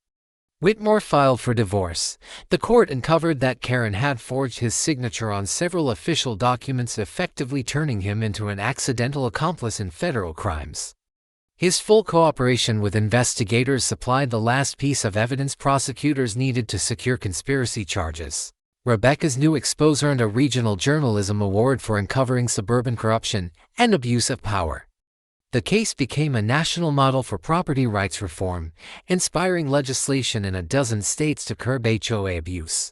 Whitmore filed for divorce, the court uncovered that Karen had forged his signature on several official documents, effectively turning him into an accidental accomplice in federal crimes. His full cooperation with investigators supplied the last piece of evidence prosecutors needed to secure conspiracy charges. Rebecca's New Expose earned a Regional Journalism Award for uncovering suburban corruption and abuse of power. The case became a national model for property rights reform, inspiring legislation in a dozen states to curb HOA abuse.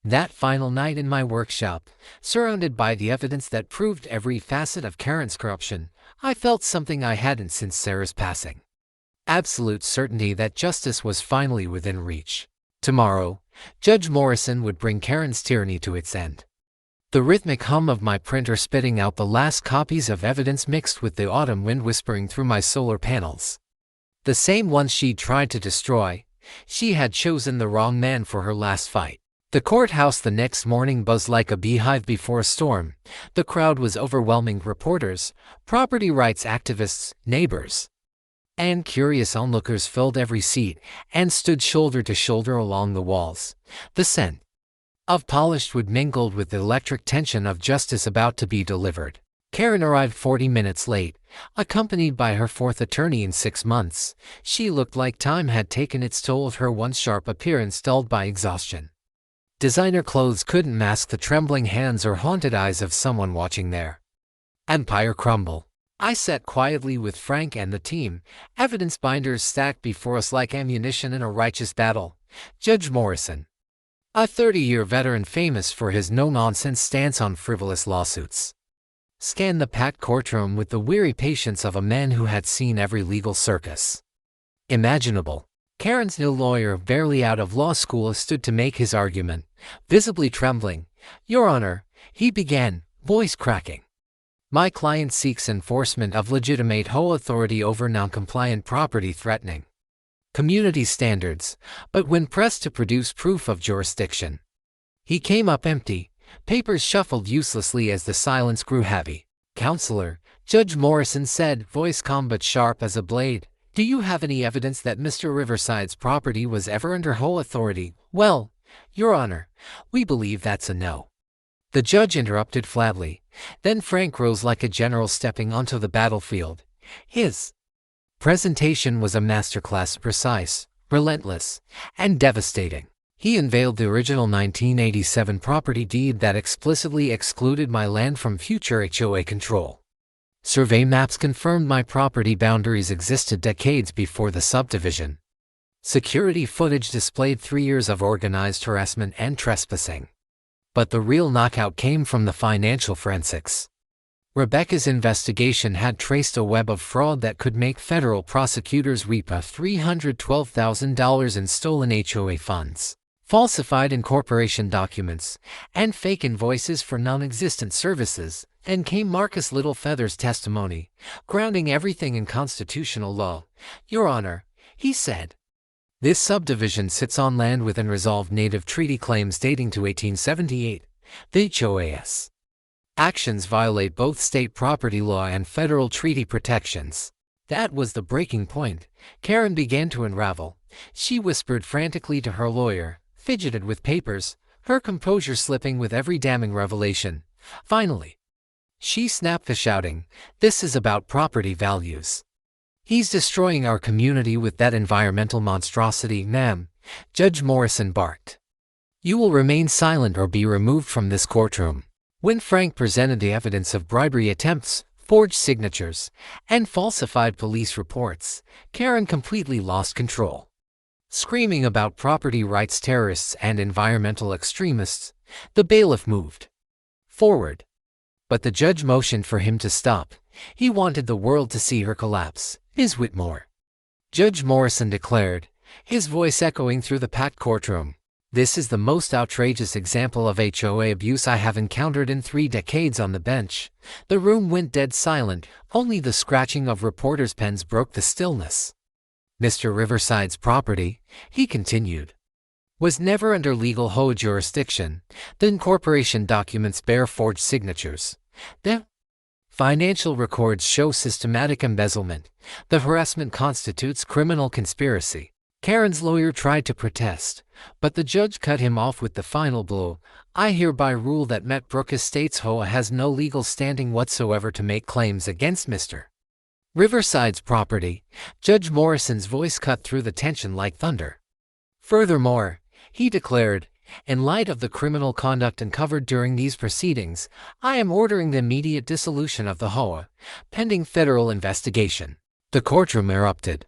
That final night in my workshop, surrounded by the evidence that proved every facet of Karen's corruption, I felt something I hadn't since Sarah's passing. Absolute certainty that justice was finally within reach. Tomorrow, Judge Morrison would bring Karen's tyranny to its end. The rhythmic hum of my printer spitting out the last copies of evidence mixed with the autumn wind whispering through my solar panels. The same ones she'd tried to destroy. She had chosen the wrong man for her last fight. The courthouse the next morning buzzed like a beehive before a storm. The crowd was overwhelming: reporters, property rights activists, neighbors, and curious onlookers filled every seat and stood shoulder to shoulder along the walls. The scent of polished wood mingled with the electric tension of justice about to be delivered. Karen arrived 40 minutes late, accompanied by her fourth attorney in 6 months. She looked like time had taken its toll of her once sharp appearance, dulled by exhaustion. Designer clothes couldn't mask the trembling hands or haunted eyes of someone watching their empire crumble. I sat quietly with Frank and the team, evidence binders stacked before us like ammunition in a righteous battle. Judge Morrison, a 30-year veteran famous for his no-nonsense stance on frivolous lawsuits, scanned the packed courtroom with the weary patience of a man who had seen every legal circus imaginable. Karen's new lawyer, barely out of law school, stood to make his argument, visibly trembling. "Your Honor," he began, voice cracking, "my client seeks enforcement of legitimate HOA authority over non-compliant property threatening community standards, but when pressed to produce proof of jurisdiction, he came up empty. Papers shuffled uselessly as the silence grew heavy. "Counselor," Judge Morrison said, voice calm but sharp as a blade, "do you have any evidence that Mr. Riverside's property was ever under HOA authority?" "Well, Your Honor, we believe that's a no," the judge interrupted flatly. Then Frank rose like a general stepping onto the battlefield. His presentation was a masterclass, precise, relentless, and devastating. He unveiled the original 1987 property deed that explicitly excluded my land from future HOA control. Survey maps confirmed my property boundaries existed decades before the subdivision. Security footage displayed 3 years of organized harassment and trespassing. But the real knockout came from the financial forensics. Rebecca's investigation had traced a web of fraud that could make federal prosecutors weep: $312,000 in stolen HOA funds, falsified incorporation documents, and fake invoices for non-existent services. Then came Marcus Littlefeather's testimony, grounding everything in constitutional law. "Your Honor," he said, "this subdivision sits on land with unresolved native treaty claims dating to 1878. The HOA's actions violate both state property law and federal treaty protections." That was the breaking point. Karen began to unravel. She whispered frantically to her lawyer, fidgeted with papers, her composure slipping with every damning revelation. Finally, she snapped, shouting, "This is about property values. He's destroying our community with that environmental monstrosity, ma'am." Judge Morrison barked, "You will remain silent or be removed from this courtroom." When Frank presented the evidence of bribery attempts, forged signatures, and falsified police reports, Karen completely lost control. Screaming about property rights terrorists and environmental extremists, the bailiff moved forward. But the judge motioned for him to stop. He wanted the world to see her collapse. "Ms. Whitmore," Judge Morrison declared, his voice echoing through the packed courtroom, "this is the most outrageous example of HOA abuse I have encountered in 3 decades on the bench." The room went dead silent. Only the scratching of reporters' pens broke the stillness. "Mr. Riverside's property," he continued, "was never under legal HOA jurisdiction. The incorporation documents bear forged signatures. The financial records show systematic embezzlement. The harassment constitutes criminal conspiracy." Karen's lawyer tried to protest, but the judge cut him off with the final blow. "I hereby rule that Metbrook Estates HOA has no legal standing whatsoever to make claims against Mr. Riverside's property." Judge Morrison's voice cut through the tension like thunder. "Furthermore," he declared, "in light of the criminal conduct uncovered during these proceedings, I am ordering the immediate dissolution of the HOA, pending federal investigation." The courtroom erupted.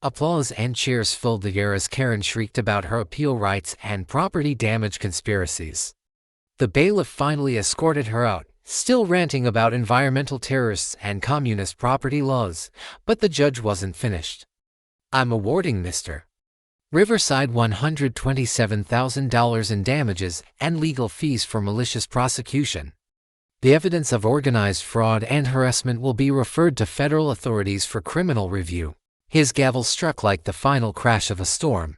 Applause and cheers filled the air as Karen shrieked about her appeal rights and property damage conspiracies. The bailiff finally escorted her out, still ranting about environmental terrorists and communist property laws, but the judge wasn't finished. "I'm awarding Mr. Riverside $127,000 in damages and legal fees for malicious prosecution. The evidence of organized fraud and harassment will be referred to federal authorities for criminal review." His gavel struck like the final crash of a storm.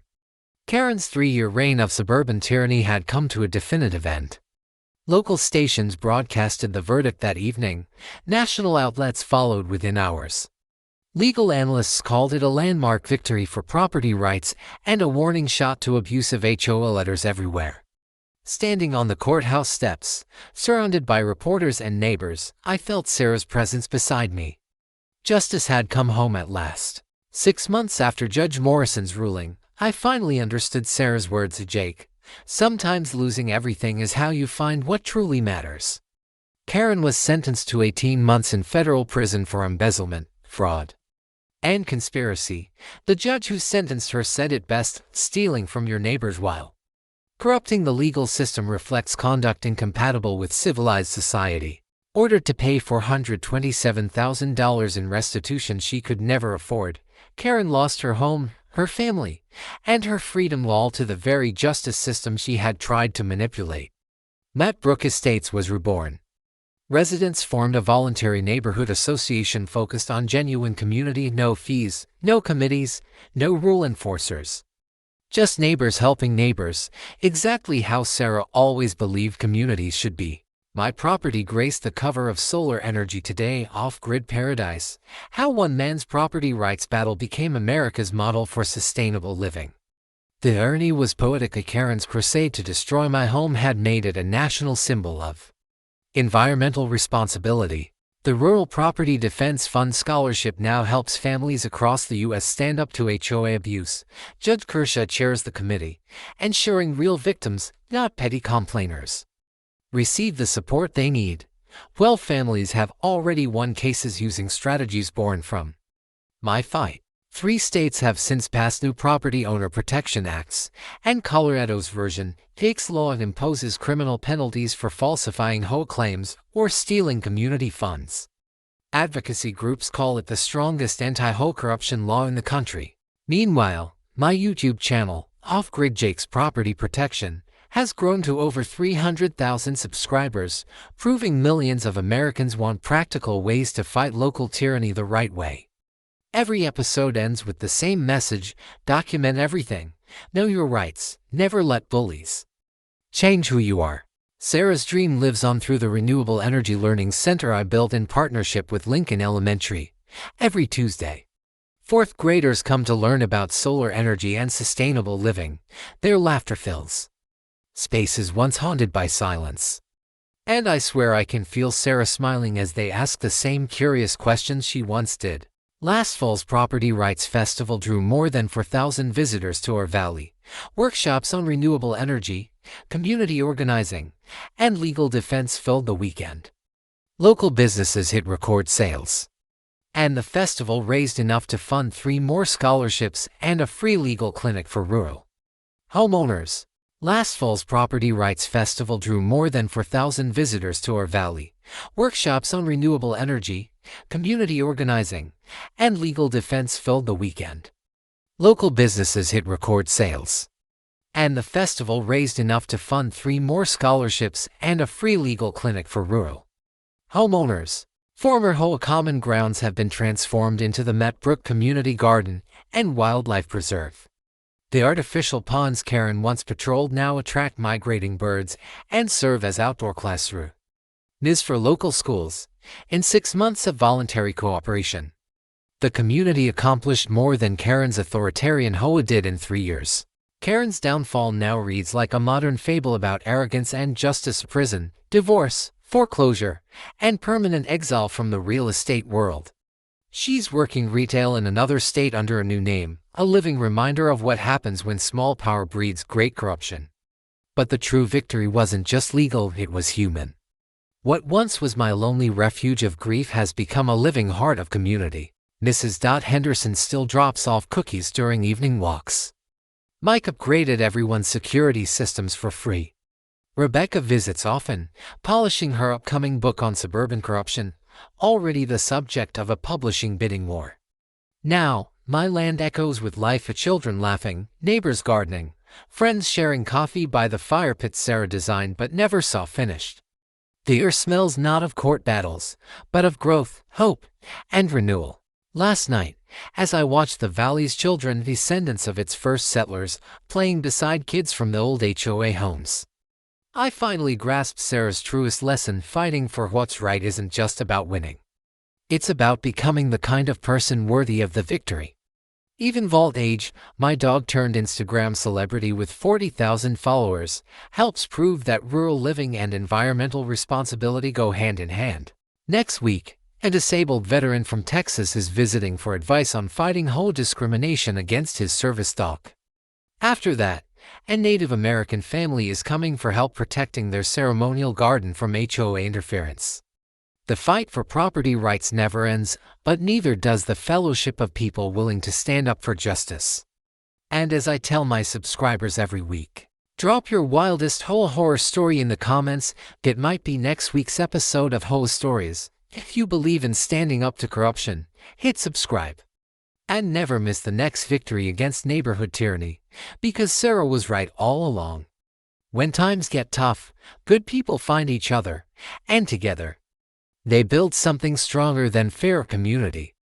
Karen's 3-year reign of suburban tyranny had come to a definitive end. Local stations broadcasted the verdict that evening. National outlets followed within hours. Legal analysts called it a landmark victory for property rights and a warning shot to abusive HOA letters everywhere. Standing on the courthouse steps, surrounded by reporters and neighbors, I felt Sarah's presence beside me. Justice had come home at last. 6 months after Judge Morrison's ruling, I finally understood Sarah's words to Jake. Sometimes losing everything is how you find what truly matters. Karen was sentenced to 18 months in federal prison for embezzlement, fraud, and conspiracy. The judge who sentenced her said it best: stealing from your neighbors while corrupting the legal system reflects conduct incompatible with civilized society. Ordered to pay $427,000 in restitution she could never afford, Karen lost her home, her family, and her freedom, all to the very justice system she had tried to manipulate. Matt Brook Estates was reborn. Residents formed a voluntary neighborhood association focused on genuine community: no fees, no committees, no rule enforcers. Just neighbors helping neighbors, exactly how Sarah always believed communities should be. My property graced the cover of Solar Energy Today, Off-Grid Paradise: how one man's property rights battle became America's model for sustainable living. The irony was poetic. Karen's crusade to destroy my home had made it a national symbol of environmental responsibility. The Rural Property Defense Fund Scholarship now helps families across the U.S. stand up to HOA abuse. Judge Kershaw chairs the committee, ensuring real victims, not petty complainers, receive the support they need. Well, families have already won cases using strategies born from my fight. 3 states have since passed new property owner protection acts, and Colorado's version takes law and imposes criminal penalties for falsifying HOA claims or stealing community funds. Advocacy groups call it the strongest anti-HOA corruption law in the country. Meanwhile, my YouTube channel, Off-Grid Jake's Property Protection, has grown to over 300,000 subscribers, proving millions of Americans want practical ways to fight local tyranny the right way. Every episode ends with the same message: document everything, know your rights, never let bullies change who you are. Sarah's dream lives on through the Renewable Energy Learning Center I built in partnership with Lincoln Elementary. Every Tuesday, 4th graders come to learn about solar energy and sustainable living. Their laughter fills spaces once haunted by silence. And I swear I can feel Sarah smiling as they ask the same curious questions she once did. Last fall's Property Rights Festival drew more than 4,000 visitors to our valley. Workshops on renewable energy, community organizing, and legal defense filled the weekend. Local businesses hit record sales, and the festival raised enough to fund 3 more scholarships and a free legal clinic for rural homeowners. Last fall's Property Rights Festival drew more than 4,000 visitors to our valley. Workshops on renewable energy, community organizing, and legal defense filled the weekend. Local businesses hit record sales, and the festival raised enough to fund 3 more scholarships and a free legal clinic for rural homeowners. Former HOA common grounds have been transformed into the Met Brook Community Garden and Wildlife Preserve. The artificial ponds Karen once patrolled now attract migrating birds and serve as outdoor classrooms for local schools. In 6 months of voluntary cooperation, the community accomplished more than Karen's authoritarian HOA did in 3 years. Karen's downfall now reads like a modern fable about arrogance and justice: prison, divorce, foreclosure, and permanent exile from the real estate world. She's working retail in another state under a new name, a living reminder of what happens when small power breeds great corruption. But the true victory wasn't just legal, it was human. What once was my lonely refuge of grief has become a living heart of community. Mrs. Henderson still drops off cookies during evening walks. Mike upgraded everyone's security systems for free. Rebecca visits often, polishing her upcoming book on suburban corruption, already the subject of a publishing bidding war. Now, my land echoes with life: children laughing, neighbors gardening, friends sharing coffee by the fire pit Sarah designed but never saw finished. The air smells not of court battles, but of growth, hope, and renewal. Last night, as I watched the valley's children, descendants of its first settlers, playing beside kids from the old HOA homes, I finally grasped Sarah's truest lesson: fighting for what's right isn't just about winning. It's about becoming the kind of person worthy of the victory. Even Vault Age, my dog turned Instagram celebrity with 40,000 followers, helps prove that rural living and environmental responsibility go hand in hand. Next week, a disabled veteran from Texas is visiting for advice on fighting HOA discrimination against his service dog. After that, a Native American family is coming for help protecting their ceremonial garden from HOA interference. The fight for property rights never ends, but neither does the fellowship of people willing to stand up for justice. And as I tell my subscribers every week, drop your wildest HOA horror story in the comments. It might be next week's episode of HOA Stories. If you believe in standing up to corruption, hit subscribe. And never miss the next victory against neighborhood tyranny, because Sarah was right all along. When times get tough, good people find each other, and together, they build something stronger than fair community.